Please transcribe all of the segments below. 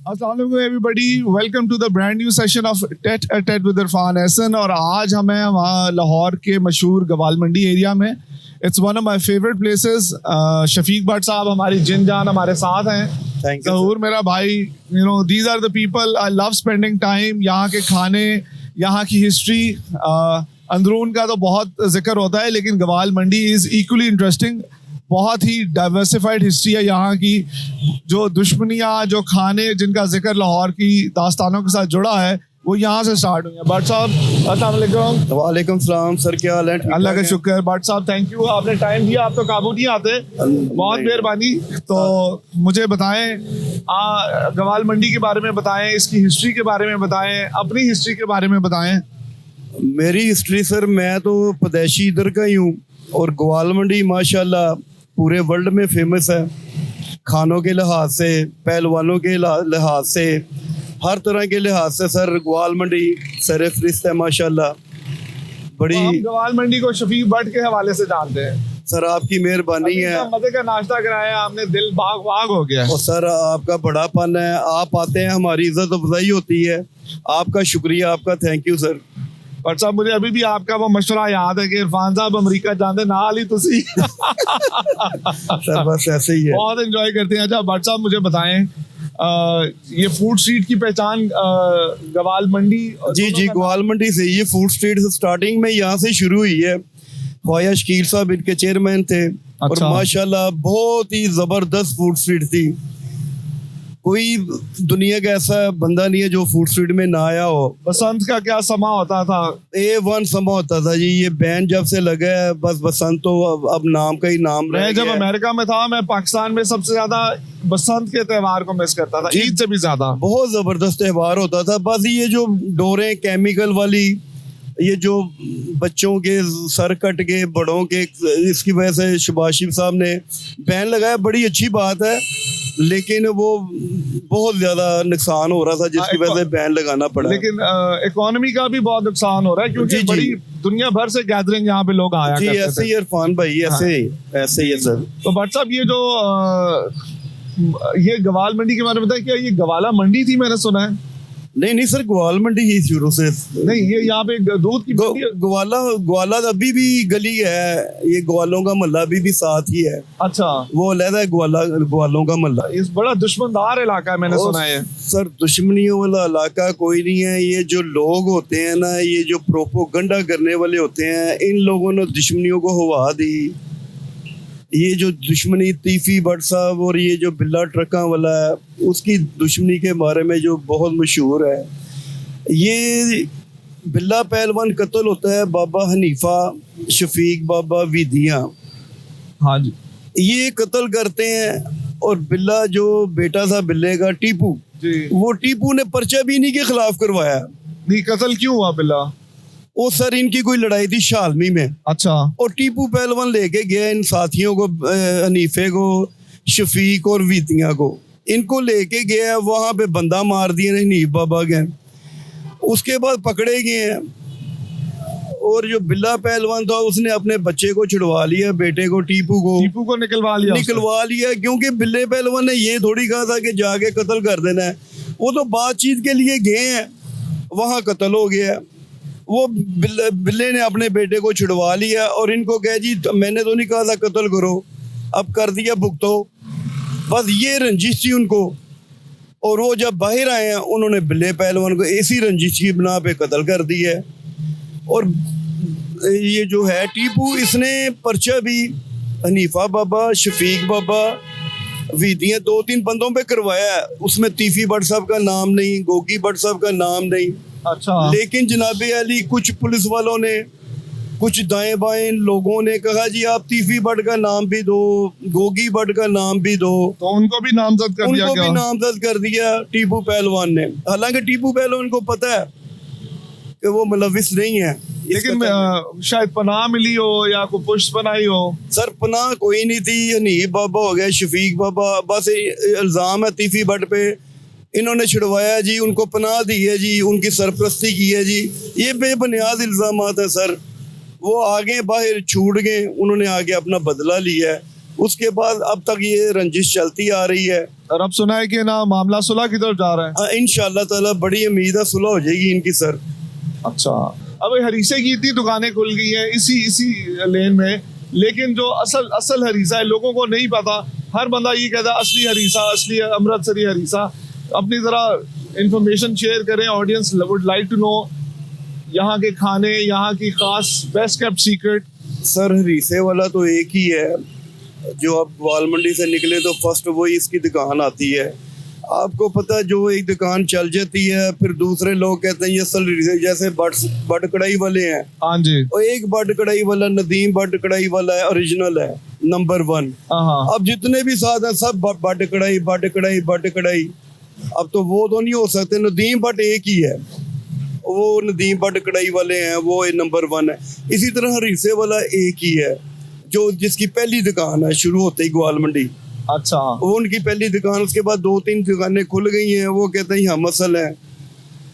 अस्सलाम everybody, welcome to the brand new session of tete-a-tete with Irfan Ehsan. और आज हम हैं वहाँ लाहौर के मशहूर गवाल मंडी एरिया में। It's one of my favourite places. Shafiq Bhatt साहब हमारी जिन जान हमारे साथ हैं। ज़हूर मेरा भाई, you know these are the people I love spending time. यहाँ के खाने, यहाँ की हिस्ट्री, अंदरून का तो बहुत जिक्र होता है, लेकिन गवाल मंडी इज़ इक्वली इंटरेस्टिंग। बहुत ही डाइवर्सिफाइड हिस्ट्री है यहाँ की। जो दुश्मनियाँ, जो खाने जिनका जिक्र लाहौर की दास्तानों के साथ जुड़ा है, वो यहाँ से स्टार्ट हुई है। भट्ट साहब अस्सलाम वालेकुम। वालेकुम सलाम सर, क्या हाल है? अल्लाह का शुक्र। भट्ट साहब थैंक यू, आपने टाइम दिया। आप तो काबू नहीं आते, बहुत मेहरबानी। तो मुझे बताएं, गवाल मंडी के बारे में बताएं, इसकी हिस्ट्री के बारे में बताएं, अपनी हिस्ट्री के बारे में बताएं। मेरी हिस्ट्री सर, मैं तो पैदाइशी इधर का ही हूँ और ग्वाल मंडी माशाल्लाह पूरे वर्ल्ड में फेमस है। खानों के लिहाज से, पहलवानों के लिहाज से, हर तरह के लिहाज से सर ग्वाल मंडी सरफरिस्त है माशाल्लाह। बड़ी हम गवाल मंडी को शफीक भट्ट के हवाले से जानते हैं। सर आपकी मेहरबानी है। मजे का नाश्ता कराया आपने, दिल बाग बाग हो गया। और सर आपका बड़ापन है, आप आते हैं, हमारी इज्जत अफजाई होती है। आपका शुक्रिया, आपका थैंक यू सर। भट्ट साहब मुझे अभी भी आपका वो मशवरा याद है कि इरफान साहब अमेरिका जाते नाल ही तुसी। सर बस ऐसे ही है, बहुत एंजॉय करते हैं। अच्छा भट्ट साहब मुझे बताएं, ये फूड स्ट्रीट की पहचान गवाल मंडी? जी ग्वाल मंडी से, ये फूड स्ट्रीट स्टार्टिंग में यहाँ से शुरू हुई है। ख्वाजा शकील साहब इनके चेयरमैन थे। और माशाल्लाह बहुत ही जबरदस्त फूड स्ट्रीट थी। कोई दुनिया का ऐसा बंदा नहीं है जो फूड स्ट्रीट में ना आया हो। बसंत का क्या समा होता था? A1 समा होता था जी। ये बैन जब से लगा है, बस बसंत तो अब नाम का ही नाम रह गया। मैं जब अमेरिका में था, मैं पाकिस्तान में सबसे ज्यादा बसंत के त्योहार को मिस करता था, ईद से भी ज्यादा। बहुत जबरदस्त त्योहार होता था। बस ये जो डोरे केमिकल वाली, ये जो बच्चों के सर कट के, बड़ों के, इसकी वजह से शबाशिब साहब ने बैन लगाया। बड़ी अच्छी बात है, लेकिन वो बहुत ज्यादा नुकसान हो रहा था जिसकी वजह से बैन लगाना पड़ा। लेकिन इकोनॉमी का भी बहुत नुकसान हो रहा है, क्योंकि बड़ी दुनिया भर से गैदरिंग यहाँ पे लोग आया करते थे। ऐसे ही इरफान भाई, ऐसे ही है सर। तो भट्ट साहब ये जो ये गवाल मंडी के बारे में बताया, क्या ये गवाला मंडी थी? मैंने सुना है। नहीं सर, ग्वाल मंडी ही शुरू से नहीं। ये यहाँ पे दूध की ग्वाला अभी भी गली है। ये ग्वालों का महल्ला अभी भी साथ ही है। अच्छा, वो अलग है ग्वालों का महल्ला। इस बड़ा दुश्मनदार इलाका है, मैंने सुना है। सर दुश्मनियों वाला इलाका कोई नहीं है। ये जो लोग होते हैं ना, ये जो प्रोपोगंडा करने वाले होते हैं, इन लोगों ने दुश्मनियों को हवा दी। ये जो दुश्मनी तीफी भट्ट साहब और ये जो बिल्ला ट्रका वाला है, उसकी दुश्मनी के बारे में जो बहुत मशहूर है, ये बिल्ला पहलवान कत्ल होता है बाबा हनीफा शफीक बाबा विदिया। हाँ जी। ये कत्ल करते हैं और बिल्ला जो बेटा था बिल्ले का, टीपू जी, वो टीपू ने पर्चा भी इन्हीं के खिलाफ करवाया। नहीं, कत्ल क्यों हुआ बिल्ला? वो सर इनकी कोई लड़ाई थी शालमी में। अच्छा। और टीपू पहलवान लेके गया इन साथियों को, हनीफे को, शफीक और वीतिया को, इनको लेके गया। वहां पे बंदा मार दिया हनीफ बाबा के। उसके बाद पकड़े गए हैं और जो बिल्ला पहलवान था उसने अपने बच्चे को छुड़वा लिया, बेटे को, टीपू को निकलवा लिया। क्योंकि बिल्ले पहलवान ने ये थोड़ी कहा था कि जाके कत्ल कर देना है। वो तो बातचीत के लिए गए हैं, वहां कत्ल हो गया। वो बिल्ले ने अपने बेटे को छुड़वा लिया और इनको कह जी मैंने तो नहीं कहा था कत्ल करो, अब कर दिया, भुगतो। बस ये रंजिश थी उनको। और वो जब बाहर आए हैं, उन्होंने बिल्ले पहलवान को ऐसी रंजिश की बिना पे कत्ल कर दिया। और ये जो है टीपू, इसने पर्चा भी हनीफा बाबा, शफीक बाबा, वीदिया, 2-3 बंदों पे करवाया। उसमें तीफी भट्ट साहब का नाम नहीं, गोगी भट्ट साहब का नाम नहीं। अच्छा। लेकिन जनाबे अली, कुछ पुलिस वालों ने, कुछ दाएं बाएं लोगों ने कहा जी आप तीफी भट्ट का नाम भी दो, गोगी भट्ट का नाम भी दो, तो उनको भी नामजद कर दिया टीपू पहलवान ने। हालांकि टीपू पहलवान को पता है कि वो मुलविस नहीं है, लेकिन शायद पनाह मिली हो या कोई पुष्ट बनाई हो। सर पनाह कोई नहीं थी। हनीफ बाबा हो गया, शफीक बाबा, बस इल्जाम है तीफी भट्ट पे, इन्होंने छुड़वाया जी, उनको पनाह दी है जी, उनकी सरपरस्ती की है जी। ये बेबुनियाद इल्जामात है सर। वो आगे बाहर छूट गए, उन्होंने आगे अपना बदला लिया है। उसके बाद अब तक ये रंजिश चलती आ रही है। और अब सुना है कि ना मामला सुलह की तरफ जा रहा है। इंशाल्लाह ताला बड़ी उम्मीद है सुलह हो जाएगी इनकी सर। अच्छा, अब हरीसे की इतनी दुकानें खुल गई हैं इसी लेन में, लेकिन जो असल हरीसा है लोगों को नहीं पता। हर बंदा ये कहता है असली हरीसा, असली अमृतसरी हरीसा। अपनी तरह इंफॉर्मेशन शेयर करें, audience would like to know यहाँ के खाने, यहाँ की खास बेस्ट केप्ट सीक्रेट। सर हरीसे वाला तो एक ही है, जो आप ग्वाल मंडी से निकले तो फर्स्ट वही इसकी दुकान आती है। आपको पता है, जो एक दुकान चल जाती है फिर दूसरे लोग कहते हैं ये असल हरीसे, जैसे बट कढ़ाई वाले हैं। हाँ जी। और एक बट कढ़ाई वाला नदीम बट कढ़ाई वाला है, ओरिजिनल है, नंबर 1। हाँ। अब जितने भी साथ हैं सब बट कढ़ाई। अब तो वो तो नहीं हो सकते, नदीम बट एक ही है, वो नदीम बट कढ़ाई वाले हैं, वो नंबर 1 है। इसी तरह हरीसे वाला एक ही है, जो जिसकी पहली दुकान है शुरू होते ही ग्वाल मंडी। अच्छा, वो उनकी पहली दुकान, उसके बाद 2-3 दुकानें खुल गई हैं। वो कहते हैं हम असल हैं,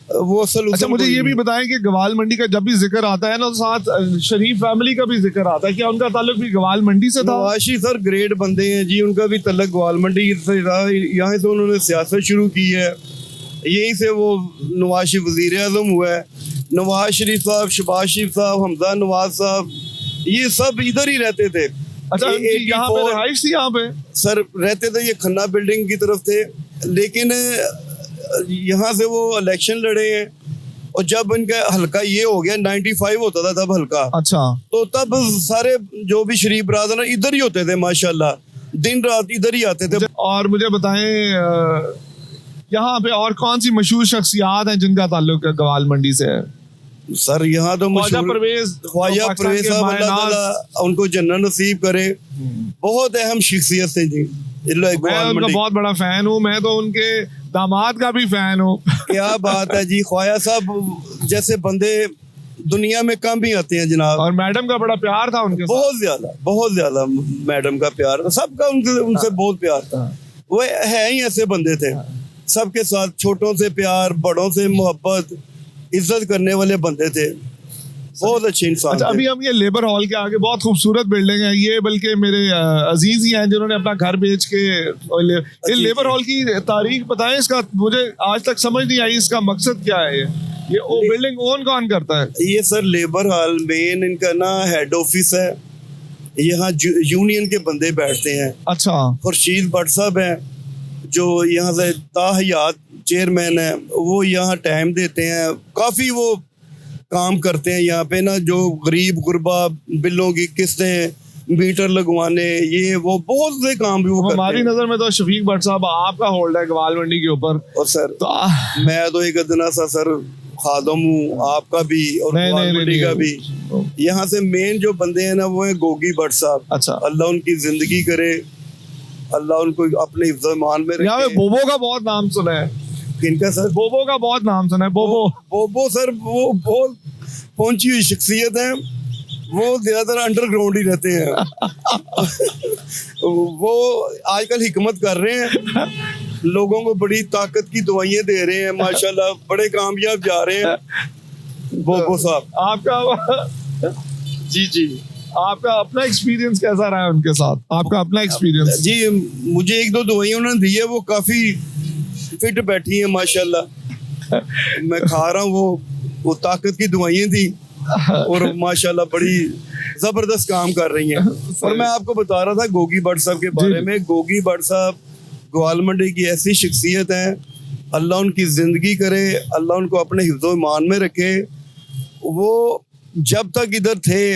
वो असल। अच्छा, मुझे ये भी बताएं कि ग्वाल मंडी का जब भी जिक्र आता है ना, तो साथ शरीफ फैमिली का भी जिक्र आता है। क्या उनका ताल्लुक भी ग्वाल मंडी से था? नवाशी सर ग्रेट बंदे हैं जी, उनका भी तल्लक ग्वाल मंडी से था। यहाँ से उन्होंने सियासत शुरू की है, यहीं से वो नवाशी वजीर आजम हुआ है। नवाज शरीफ साहब, शहबाज शरीफ साहब, हमजा नवाज साहब, ये सब इधर ही रहते थे। अच्छा, यहाँ पे रिहाइश थी यहाँ पे? सर रहते थे ये खन्ना बिल्डिंग की तरफ थे, लेकिन यहाँ से वो इलेक्शन लड़े हैं। और जब इनका हल्का ये हो गया, 95 होता था तब हल्का। अच्छा, तो तब सारे जो भी शरीफ बरादर इधर ही होते थे माशाल्लाह, दिन रात इधर ही आते थे। और मुझे बताएं यहाँ पे और कौन सी मशहूर शख्सियात हैं जिनका ताल्लुक ग्वाल मंडी से है? सर यहाँ तो ख्वाजा परवेज साहब, अल्लाह ताला उनको जन्नत नसीब करे। बहुत अहम शख्सियत है जी। मैं उनका बहुत बड़ा फैन हूँ, मैं तो उनके दामाद का भी फैन हूँ। क्या बात है जी, ख्वाजा साहब जैसे बंदे दुनिया में कम ही आते हैं जनाब। और मैडम का बड़ा प्यार था उनके साथ। बहुत ज्यादा मैडम का प्यार था, सबका उनसे बहुत प्यार था। वो है ही ऐसे बंदे थे, सबके साथ छोटों से प्यार, बड़ों से मोहब्बत, इज्जत करने वाले बंदे थे, बहुत अच्छे इंसान। अच्छा, अभी हम ये लेबर हॉल के आगे बहुत खूबसूरत बिल्डिंग है ये, बल्कि मेरे अजीज ही हैं जिन्होंने अपना घर बेच के ये लेबर हॉल की तारीख बताएं इसका, मुझे आज तक समझ नहीं आई इसका मकसद क्या है। ये वो बिल्डिंग ओन कौन करता है? ये सर लेबर हॉल मेन इनका ना हेड ऑफिस है, यहाँ यूनियन के बंदे बैठते हैं। अच्छा, खुर्शीद भट्ट साहब हैं जो यहाँ से ताहयात चेयरमैन है, वो यहाँ टाइम देते हैं, काफ़ी वो काम करते हैं यहाँ पे ना, जो गरीब गुरबा बिलों की किस्तें, मीटर लगवाने, ये वो बहुत से काम भी वो करते हैं। हमारी नज़र में तो शफीक भट्ट साहब आपका होल्ड है ग्वाल मंडी के ऊपर। और सर तो मैं तो एक अदना सा सर खादम हूँ, आपका भी और ग्वाल मंडी का भी। यहाँ से मेन जो बंदे हैं ना वो है गोगी भट्ट साहब। अच्छा, अल्लाह उनकी जिंदगी करे, अल्लाह उनको अपने इज्जत-मान में रखे। यहाँ पे बोबो का बहुत नाम सुना है। किनका सर? बोबो का बहुत नाम सुना है। बोबो सर वो बहुत पहुंची हुई शख्सियत है, वो ज्यादातर अंडरग्राउंड ही रहते हैं। वो आजकल हिकमत कर रहे हैं, लोगों को बड़ी ताकत की दवाइयाँ दे रहे हैं माशाल्लाह, बड़े कामयाब जा रहे हैं बोबो साहब। आपका जी आपका अपना एक्सपीरियंस कैसा रहा है उनके साथ? आपका अपना एक्सपीरियंस? जी, मुझे 1-2 दवाइयाँ उन्होंने दी है, वो काफी फिट बैठी है माशाल्लाह। मैं खा रहा हूँ, वो ताकत की दवाइयाँ थी और माशाल्लाह बड़ी जबरदस्त काम कर रही हैं। और मैं आपको बता रहा था गोगी भट्ट साहब के बारे में। गोगी भट्ट साहब ग्वाल मंडी की ऐसी शख्सियत हैं, अल्लाह उनकी जिंदगी करे, अल्लाह उनको अपने हिफ्ज़ो ईमान में रखे। वो जब तक इधर थे,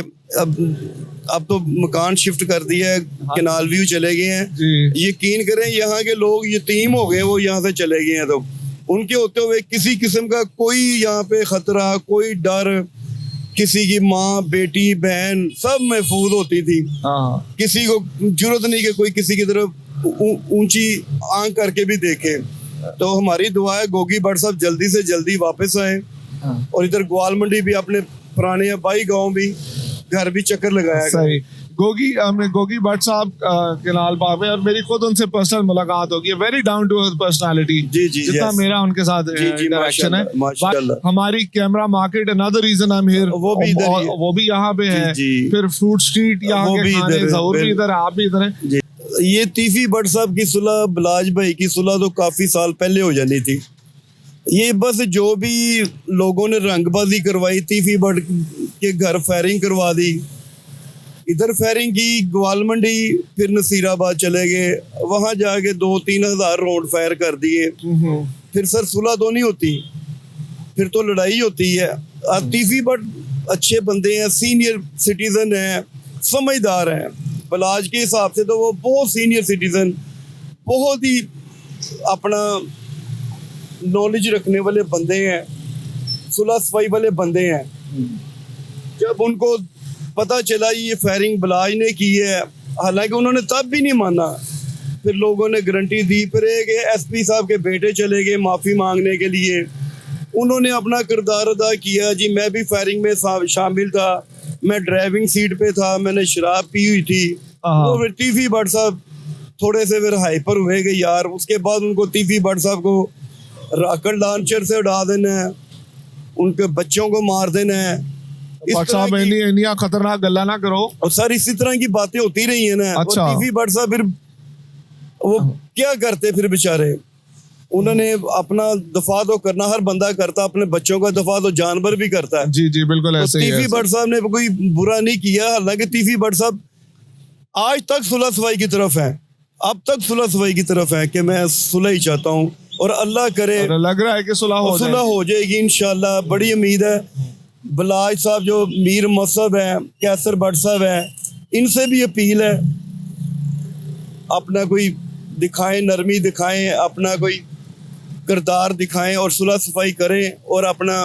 अब तो मकान शिफ्ट कर दिया है, कैनाल व्यू चले गए हैं। यकीन करें यहाँ के लोग यतीम हो गए, वो यहाँ से चले गए हैं। तो उनके होते हुए किसी किस्म का कोई यहाँ पे खतरा, कोई डर, किसी की माँ, बेटी, बहन सब महफूज होती थी। किसी को जरूरत नहीं कि कोई किसी की तरफ ऊंची आंख करके भी देखे। तो हमारी दुआ है गोगी भट्ट साहब जल्दी से जल्दी वापस आए और इधर ग्वाल मंडी भी अपने पुराने बाई गांव भी घर भी चक्कर लगाया। सही। गोगी भट्ट साहब कैनाल बाग में, और मेरी खुद उनसे पर्सनल मुलाकात होगी। Very down to earth personality, जितना मेरा उनके साथ इंटरेक्शन है। हमारी camera market, another reason I am here, वो भी यहाँ पे है। फिर फ्रूट स्ट्रीट यहाँ के खाने, ज़हूर भी इधर है, आप भी इधर हैं। ये तीफी भट्ट साहब की सुलह, बिलाज भाई की सुलह तो काफ़ी साल पहले हो जानी थी। ये बस जो भी लोगों ने रंगबाजी करवाई, तीफी भट्ट के घर फायरिंग करवा दी, इधर फायरिंग की, ग्वाल मंडी, फिर नसीराबाद चले गए, वहाँ जाके 2-3 हज़ार राउंड फायर कर दिए। फिर सर सुलह तो नहीं होती, फिर तो लड़ाई होती है। तीफी भट्ट अच्छे बंदे हैं, सीनियर सिटीजन हैं, समझदार हैं। बिलाज के हिसाब से तो वो बहुत सीनियर सिटीजन, बहुत ही अपना नॉलेज रखने वाले बंदे हैं, सुलह सफाई वाले बंदे हैं। जब उनको पता चला ये फायरिंग बिलाज ने की है, हालांकि उन्होंने तब भी नहीं माना, फिर लोगों ने गारंटी दी। फिर एक एसपी साहब के बेटे चले गए माफ़ी मांगने के लिए, उन्होंने अपना किरदार अदा किया। जी मैं भी फायरिंग में शामिल था, मैं ड्राइविंग सीट पे था, मैंने शराब पी हुई थी। वो फिर तीफी भट्ट साहब थोड़े से फिर हाइपर हुए गए यार। उसके बाद उनको तीफी भट्ट साहब को रॉकेट लॉन्चर से उड़ा देना है, उनके बच्चों को मार देना है। इंडिया खतरनाक गल्ला ना करो। और सर इसी तरह की बातें होती रही है ना। अच्छा। तीफी भट्ट साहब फिर वो क्या करते फिर बेचारे, उन्होंने अपना दफा तो करना हर बंदा करता, अपने बच्चों का दफा तो जानवर भी करता है। जी जी बिल्कुल ऐसे ही है। तीफी भट्ट साहब ने कोई बुरा नहीं किया, हालांकि तीफी भट्ट साहब आज तक सुलह सफाई की तरफ है, अब तक सुलह सफाई की तरफ है कि मैं सुलह ही चाहता हूँ, और अल्लाह करे, और लग रहा है कि सुलह हो जाएगी इंशाल्लाह। बड़ी उम्मीद है। बिलाज साहब जो मीर मसहब है, कैसर भट्ट साहब है, इनसे भी अपील है अपना कोई दिखाएं, नरमी दिखाएं, अपना कोई किरदार दिखाएं और सुलह सफाई करें और अपना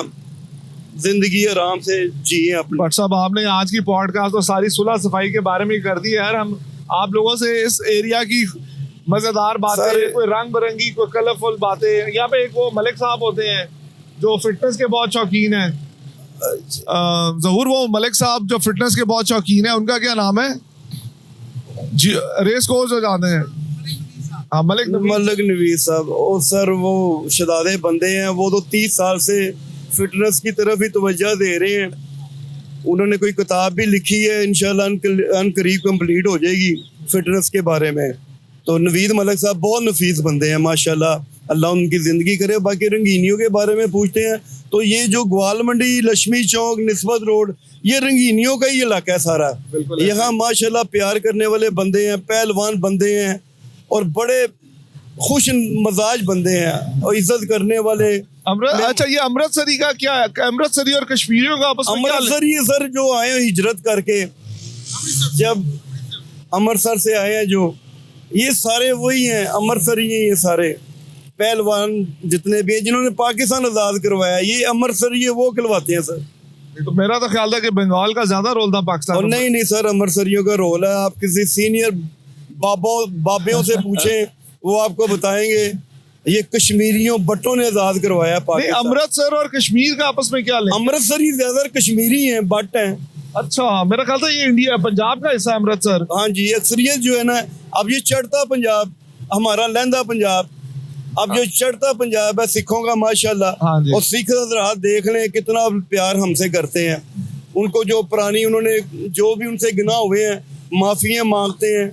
जिंदगी आराम से जिए अपनी। भट्ट साहब आपने आज की पॉडकास्ट तो सारी सुलह सफाई के बारे में कर दी है यार। हम आप लोगों से इस एरिया की मजेदार बातें, कोई रंग बिरंगी, कोई कलरफुल बातें। यहाँ पे एक वो मलिक साहब होते हैं जो फिटनेस के बहुत शौकीन है, जहूर, वो मलिक साहब जो फिटनेस के बहुत शौकीन है, उनका क्या नाम है? रेस कोर्स हो जाते हैं। हाँ, मलिक नवीस साहब। और सर वो शदादे बंदे हैं, वो तो 30 साल से फिटनेस की तरफ ही तवज्जो दे रहे हैं। उन्होंने कोई किताब भी लिखी है, इंशाल्लाह अनकरीब कंप्लीट हो जाएगी फिटनेस के बारे में। तो नवीद मलिक साहब बहुत नफीस बंदे हैं माशाल्लाह, अल्लाह उनकी ज़िंदगी करे। बाकी रंगीनियों के बारे में पूछते हैं तो ये जो ग्वाल मंडी, लक्ष्मी चौक, निस्बत रोड, ये रंगीनियों का ही इलाका है सारा। यहाँ माशाल्लाह प्यार करने वाले बंदे हैं, पहलवान बंदे हैं और बड़े खुश मजाज बंदे हैं और इज्जत करने वाले। अच्छा, ये अमृतसरी का क्या है? अमृतसरी और कश्मीरियों का आपस में क्या? अमृतसरी सर जो आए हैं हिजरत करके, जब अमृतसर से आए हैं, जो ये सारे वही हैं अमृतसरी हैं। ये सारे पहलवान जितने भी हैं जिन्होंने पाकिस्तान आज़ाद करवाया, ये अमृतसरी है, वो कहलवाते हैं सर। तो मेरा तो ख्याल था कि बंगाल का ज्यादा रोल था पाकिस्तान और नहीं सर, अमृतसरियों का रोल है। आप किसी सीनियर बाबियों से पूछें, वो आपको बताएंगे ये कश्मीरियों भट्टों ने आजाद करवाया पाकिस्तान। अमृतसर और कश्मीर का आपस में क्या लिंक? अमृतसरी ज्यादा कश्मीरी हैं, भट्ट हैं। अच्छा, मेरा ख्याल था ये इंडिया पंजाब का हिस्सा अमृतसर। हाँ जी, अक्सरियत जो है ना, अब ये चढ़ता पंजाब हमारा, लहंदा पंजाब, अब जो चढ़ता पंजाब है सिखों का माशाल्लाह। हाँ जी। और सिख हज़रात देख लें कितना प्यार हमसे करते हैं। उनको जो पुरानी उन्होंने जो भी उनसे गुनाह हुए हैं माफ़ियाँ मांगते हैं,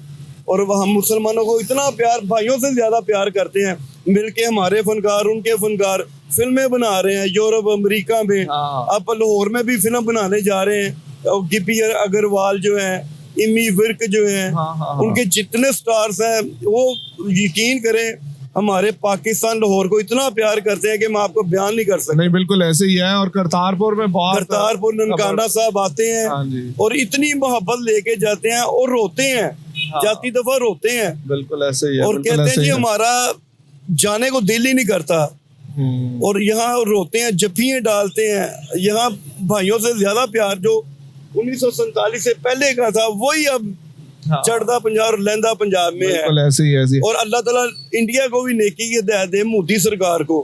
और वह हम मुसलमानों को इतना प्यार, भाइयों से ज़्यादा प्यार करते हैं। मिलके हमारे फनकार उनके फनकार फिल्में बना रहे हैं यूरोप अमेरिका में। अब लाहौर में भी फिल्म बनाने जा रहे हैं। और गिपी अग्रवाल जो है, इमी विर्क जो है, उनके जितने स्टार्स हैं, वो यकीन करें हमारे पाकिस्तान लाहौर को इतना प्यार करते हैं कि मैं आपको बयान नहीं कर सकता। नहीं, बिल्कुल ऐसे ही है। और करतारपुर में बहुत, करतारपुर ननकाना साहब आते हैं और इतनी मोहब्बत लेके जाते हैं और रोते हैं, जाती दफा रोते हैं। बिल्कुल ऐसे ही है। और कहते हैं जी हमारा जाने को दिल ही नहीं करता। और यहाँ रोते हैं, जफियाँ डालते हैं। यहाँ भाइयों से ज्यादा प्यार जो 1947 से पहले का था, वही अब चढ़दा पंजाब और लहंदा पंजाब में है। ऐसे ही। और अल्लाह ताला इंडिया को भी नेकी की हिदायत दे, मोदी सरकार को,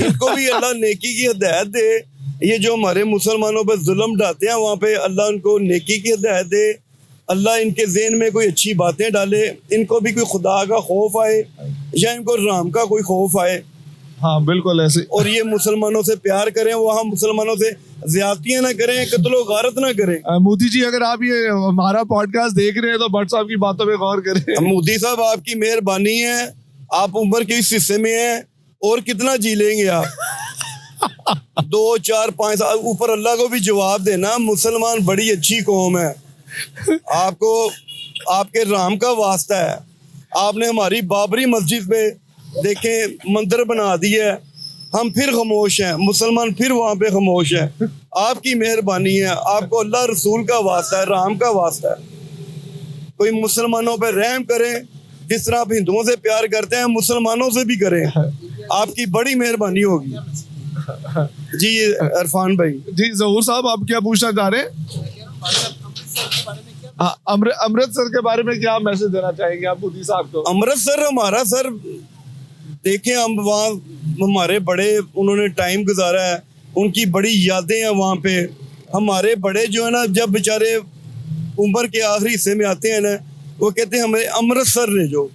इनको भी अल्लाह नेकी की हिदायत दे। ये जो हमारे मुसलमानों पर जुल्म ढाते हैं, वहाँ पे अल्लाह उनको नेकी की हिदायत दे। अल्लाह इनके ज़हन में कोई अच्छी बातें डाले, इनको भी कोई खुदा का खौफ आए या इनको राम का कोई खौफ आए। हाँ बिल्कुल ऐसे। और ये मुसलमानों से प्यार करें, वहाँ मुसलमानों से ज्यादतियां ना करें, कत्लो गारत ना करें। मोदी जी अगर आप ये हमारा पॉडकास्ट देख रहे हैं तो भट्ट साहब की बातों पे गौर करें। मोदी साहब आपकी मेहरबानी है, आप उम्र के इस हिस्से में हैं, और कितना जी लेंगे आप 2 4 5 साल ऊपर अल्लाह को भी जवाब देना। मुसलमान बड़ी अच्छी कौम है, आपको आपके राम का वास्ता है। आपने हमारी बाबरी मस्जिद पे देखें मंदिर बना दिया है, हम फिर खामोश हैं, मुसलमान फिर वहाँ पे खामोश हैं। आपकी मेहरबानी है, आपको अल्लाह रसूल का वास्ता है, राम का वास्ता है। कोई मुसलमानों पे रहम करें, जिस तरह आप हिंदुओं से प्यार करते हैं मुसलमानों से भी करें, आपकी बड़ी मेहरबानी होगी। जी इरफान भाई। जी जहूर साहब आप क्या पूछना चाह रहे हैं? हाँ, अमृतसर के बारे में क्या मैसेज देना चाहेंगे आप मोदी साहब को? अमृतसर हमारा सर, देखें हम वहाँ हमारे बड़े उन्होंने टाइम गुजारा है, उनकी बड़ी यादें हैं वहाँ पे। हमारे बड़े जो है ना, जब बेचारे उम्र के आखिरी हिस्से में आते हैं ना, वो कहते हैं हमें अमृतसर ले जाओ।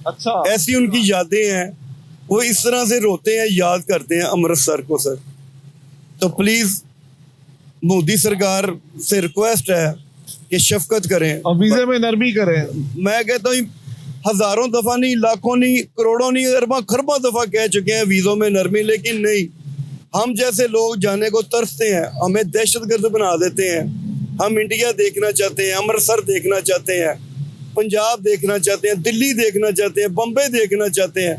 अच्छा, ऐसी उनकी यादें हैं, वो इस तरह से रोते हैं, याद करते हैं अमृतसर को सर। तो प्लीज मोदी सरकार से रिक्वेस्ट है कि शफकत करें और वीजे में नरमी करें। मैं कहता हूँ हजारों दफा नहीं, लाखों नहीं, करोड़ों नहीं, अरबों खरबों दफा कह चुके हैं वीजों में नरमी, लेकिन नहीं। हम जैसे लोग जाने को तरसते हैं, हमें दहशतगर्द बना देते हैं। हम इंडिया देखना चाहते हैं, अमृतसर देखना चाहते हैं, पंजाब देखना चाहते हैं, दिल्ली देखना चाहते हैं, बम्बई देखना चाहते हैं,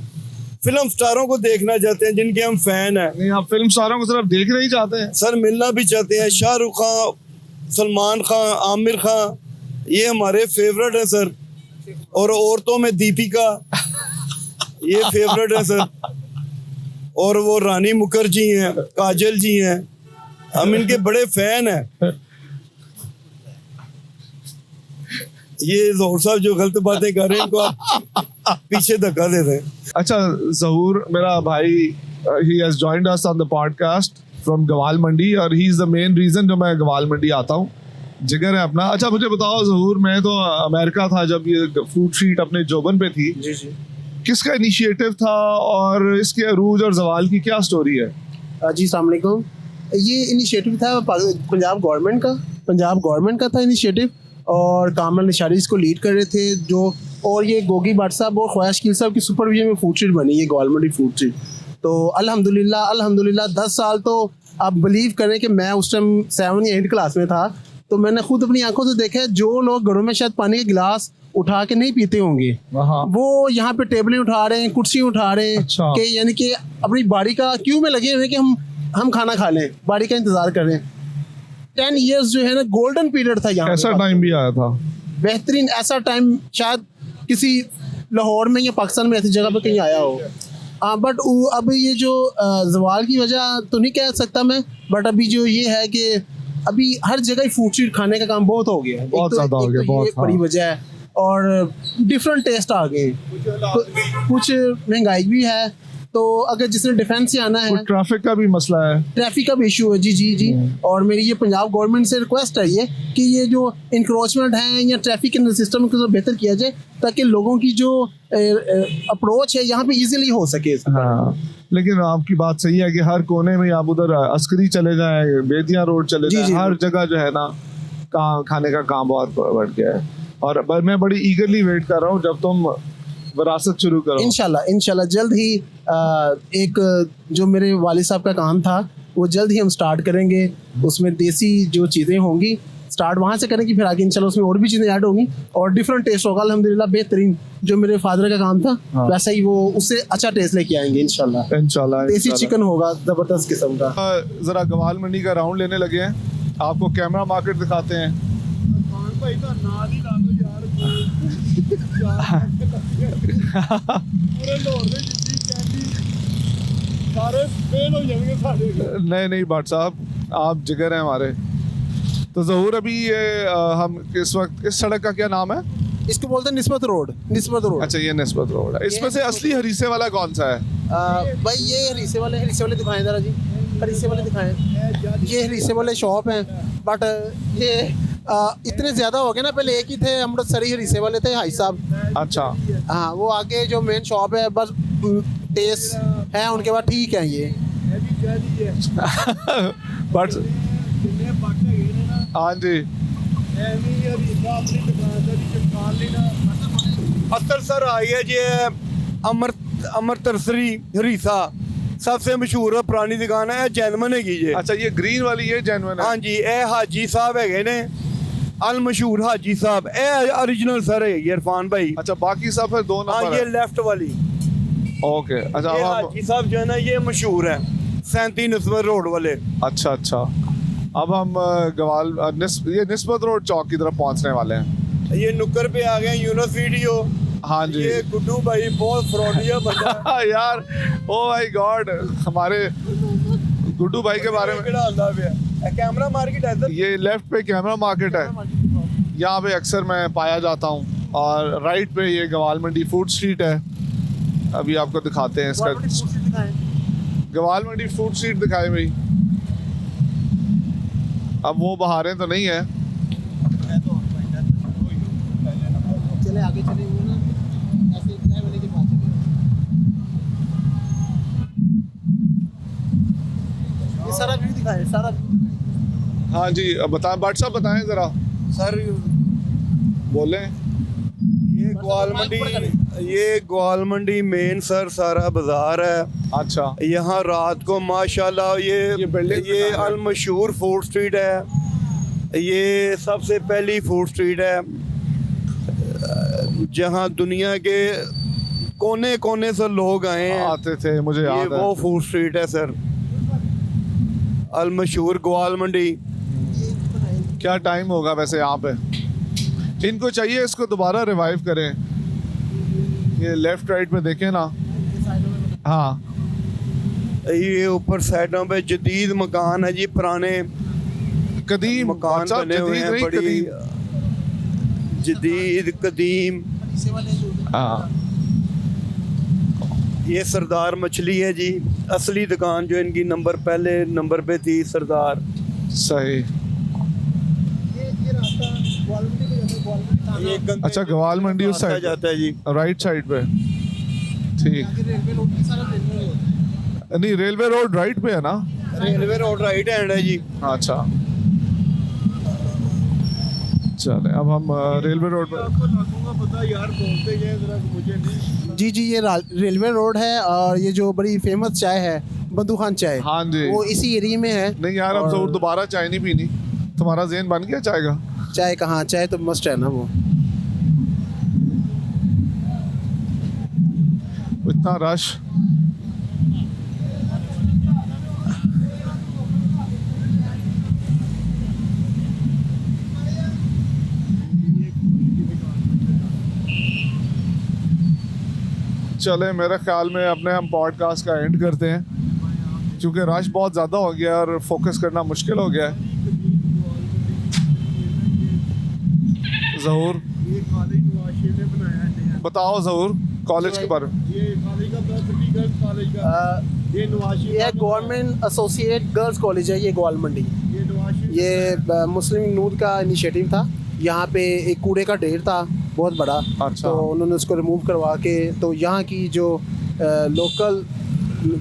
फिल्म स्टारों को देखना चाहते हैं जिनके हम फैन हैं। नहीं, आप फिल्म स्टारों को सिर्फ देखना ही चाहते हैं सर, मिलना भी चाहते हैं। शाहरुख खान, सलमान खान, आमिर खान, ये हमारे फेवरेट हैं सर। और औरतों में दीपिका, ये फेवरेट है सर। और वो रानी मुखर्जी हैं, काजल जी हैं, हम इनके बड़े फैन हैं। ये ज़ोहर साहब जो गलत बातें कर रहे हैं, इनको आप पीछे धक्का दे दें। अच्छा जहूर मेरा भाई, he has joined us on the podcast from Gawal Mandi, और he is the main reason जो मैं गवाल मंडी आता हूँ। जिगर है अपना। अच्छा मुझे बताओ जहूर, मैं तो अमेरिका था जब ये फ्रूट स्ट्रीट अपने जोबन पे थी। जी जी। किसका इनिशिएटिव था और इसके अरूज और जवाल की क्या स्टोरी है? जी अस्सलाम वालेकुम। ये इनिशिएटिव था पंजाब गवर्नमेंट का था इनिशिएटिव, और कामल निशारी इसको लीड कर रहे थे जो। और ये गोगी भट्ट साहब और ख्वाहिश कील साहब की सुपरविजन में फूड स्ट्रीट बनी है, गवर्नमेंट फूड स्ट्रीट। तो अल्हम्दुलिल्लाह 10 साल तो आप बिलीव करें कि मैं उस टाइम 7 या 8 क्लास में था, तो मैंने खुद अपनी आंखों से देखा है जो लोग घरों में शायद पानी के गिलास उठा के नहीं पीते होंगे, वो यहाँ पे टेबलें उठा रहे हैं, कुर्सी उठा रहे हैं। अच्छा। कि यानी कि अपनी बारी का क्यों में लगे हुए हैं कि हम खाना खा लें, बारी का इंतजार कर रहे हैं। 10 इयर्स जो है ना गोल्डन पीरियड था यहाँ। ऐसा टाइम भी आया था, बेहतरीन ऐसा टाइम शायद किसी लाहौर में या पाकिस्तान में ऐसी जगह पे कहीं आया हो। बट अब ये जो जवाल की वजह तो नहीं कह सकता मैं, बट अभी जो ये है कि अभी हर जगह ही फूड स्ट्रीट खाने का काम बहुत हो गया है। बहुत ज्यादा हो गया, बहुत। ये बड़ी वजह है, और डिफरेंट टेस्ट आ गए, कुछ महंगाई भी है। तो अगर जिसने डिफेंस से आना है, ट्रैफिक का भी मसला है, ट्रैफिक का भी इशू है। जी जी जी। और मेरी ये पंजाब गवर्नमेंट से रिक्वेस्ट है ये कि ये जो इंक्रोचमेंट है या ट्रैफिक के सिस्टम को बेहतर किया जाए, ताकि लोगों की जो अप्रोच है यहाँ पे इजीली हो सके। हाँ, लेकिन आपकी बात सही है कि हर कोने में आप उधर अस्करी चले जाएं, बेतिया रोड चले जाएं, हर जगह जो है ना खाने का काम बहुत बढ़ गया है। और मैं बड़ी ईगरली वेट कर रहा हूँ जब तुम विरासत शुरू करो। इंशाल्लाह जल्द ही एक जो मेरे वालिद साहब का काम था वो जल्द ही हम स्टार्ट करेंगे। उसमें देसी जो चीज़ें होंगी स्टार्ट वहाँ से करेंगे, फिर आगे इंशाल्लाह उसमें और भी चीज़ें ऐड होंगी और डिफरेंट टेस्ट होगा। अल्हम्दुलिल्लाह बेहतरीन जो मेरे फादर का काम था वैसा ही वो उससे अच्छा टेस्ट लेके आएंगे इंशाल्लाह। देसी चिकन होगा जबरदस्त किस्म का। जरा गवाल मंडी का राउंड लेने लगे हैं, आपको कैमरा मार्केट दिखाते हैं। नहीं भट्ट साहब, आप जिगर हैं हमारे। तो ज़हूर अभी ये हम इस वक्त इस सड़क का क्या नाम है? इसको बोलते हैं निस्बत रोड। अच्छा, ये निस्बत रोड है। इसमें से असली हरीसे वाला कौन सा है? भाई ये हरीसे वाले दिखाएं जरा जी, हरीसे वाले दिखाएं। ये हरीसे वाले शॉप हैं, बट ये इतने ज़्यादा हो गए ना, पहले एक ही थे अमृतसरी हरीसे वाले थे हाई साहब। अच्छा। हाँ, वो आगे जो मेन शॉप है बस टेस्ट है उनके बाद ठीक है ये। बट हाँ जी अतर सर आई है जी अमृतसरी हरीसा सबसे मशहूर और पुरानी दुकान है जैनमन हैगी जी। अच्छा ये ग्रीन वाली ये जेन्युइन है। हाँ जी ये हाजी साहब है ने अल मशहूर हाजी साहब ए ओरिजिनल सर है इरफान भाई। अच्छा बाकी सब है 2 हाँ नंबर ये है। लेफ्ट वाली ओके अच्छा ये अब हम हाजी साहब जो है ना ये मशहूर है 37 नस्बत रोड वाले। अच्छा अच्छा अब हम ये निस्बत रोड चौक की तरफ पहुंचने वाले हैं। ये नुक्कर पे आ गए यूनुस वीडियो। हाँ जी ये गुड्डू भाई बहुत फ्रॉडिया बंदा है। यार ओ माय गॉड हमारे गुड्डू भाई के बारे में। कैमरा मार्केट है ये लेफ्ट पे कैमरा मार्केट है, यहाँ पे अक्सर मैं पाया जाता हूँ। और राइट पे ये गवाल मंडी फूड स्ट्रीट है। अभी आपको दिखाते हैं इसका गवाल मंडी फूड स्ट्रीट दिखाए भाई। अब वो बहारें तो नहीं है। चले आगे चले वो ना ऐसे चाय वाले के पास चले। ये सारा व्यू दिखाए सारा व्यू। हाँ जी अब बताएं भट्ट साहब बताएं ज़रा सर बोलें। ये ग्वाल मंडी मेन सर सारा बाजार है। अच्छा यहाँ रात को माशाल्लाह ये building ये का नाम है। अल मशहूर फूड स्ट्रीट है। ये सबसे पहली फूड स्ट्रीट है जहाँ दुनिया के कोने कोने से लोग आए हैं आते थे मुझे ये याद वो है। फूड स्ट्रीट है सर अल मशहूर ग्वाल मंडी। क्या टाइम होगा वैसे यहाँ पे? इनको चाहिए इसको दोबारा रिवाइव करें। ये लेफ्ट राइट में देखें ना। हाँ ये ऊपर साइडों पे जदीद मकान है जी पुराने कदीम मकान अच्छा, बने हुए जदीद हैं नहीं, बड़ी कदीम। जदीद कदीम। हाँ ये सरदार मछली है जी असली दुकान जो इनकी पहले नंबर पे थी सरदार। सही। ये रास्ता ग्वालमंडी को जाता है ग्वालमंडी थाना। अच्छा गवाल मंडी उस साइड जाता है जी राइट साइड पे। ठीक आगे रेलवे रोड की सारा रेलवे रोड है। नहीं रेलवे रोड राइट पे है ना। रेलवे रोड राइट हैंड है जी। अच्छा चले अब हम रेलवे रोड पर। पता यार बोलते गए जरा मुझे नहीं। जी ये रेलवे रोड है और ये जो बड़ी फेमस चाय है बंधु खान चाय हाँ जी वो इसी एरिया में है। नहीं यार अब और जरूर दोबारा चाय नहीं पीनी। तुम्हारा ज़हन बन गया चाय का। चाय कहाँ चाय तो मस्ट है ना वो। इतना रश। चले मेरे ख्याल में अपने हम पॉडकास्ट का एंड करते हैं क्योंकि रश बहुत ज़्यादा हो गया और फोकस करना मुश्किल हो गया है। ज़हूर ये कॉलेज नवाशी ने बनाया है। बताओ ज़हूर कॉलेज के बारे में। ये कॉलेज का सिटी गर्ल्स कॉलेज का ये नवाशी ये गवर्नमेंट एसोसिएट गर्ल्स कॉलेज है ये ग्वाल मंडी। ये नवाशी ये मुस्लिम नूर का इनिशिएटिव था। यहाँ पे एक कूड़े का ढेर था बहुत बड़ा। अच्छा। तो उन्होंने उसको रिमूव करवा के तो यहाँ की जो लोकल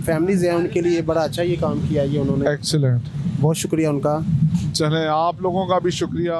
फैमिलीज हैं उनके लिए बड़ा अच्छा ये काम किया ये उन्होंने। एक्सीलेंट। बहुत शुक्रिया उनका। चलें आप लोगों का भी शुक्रिया।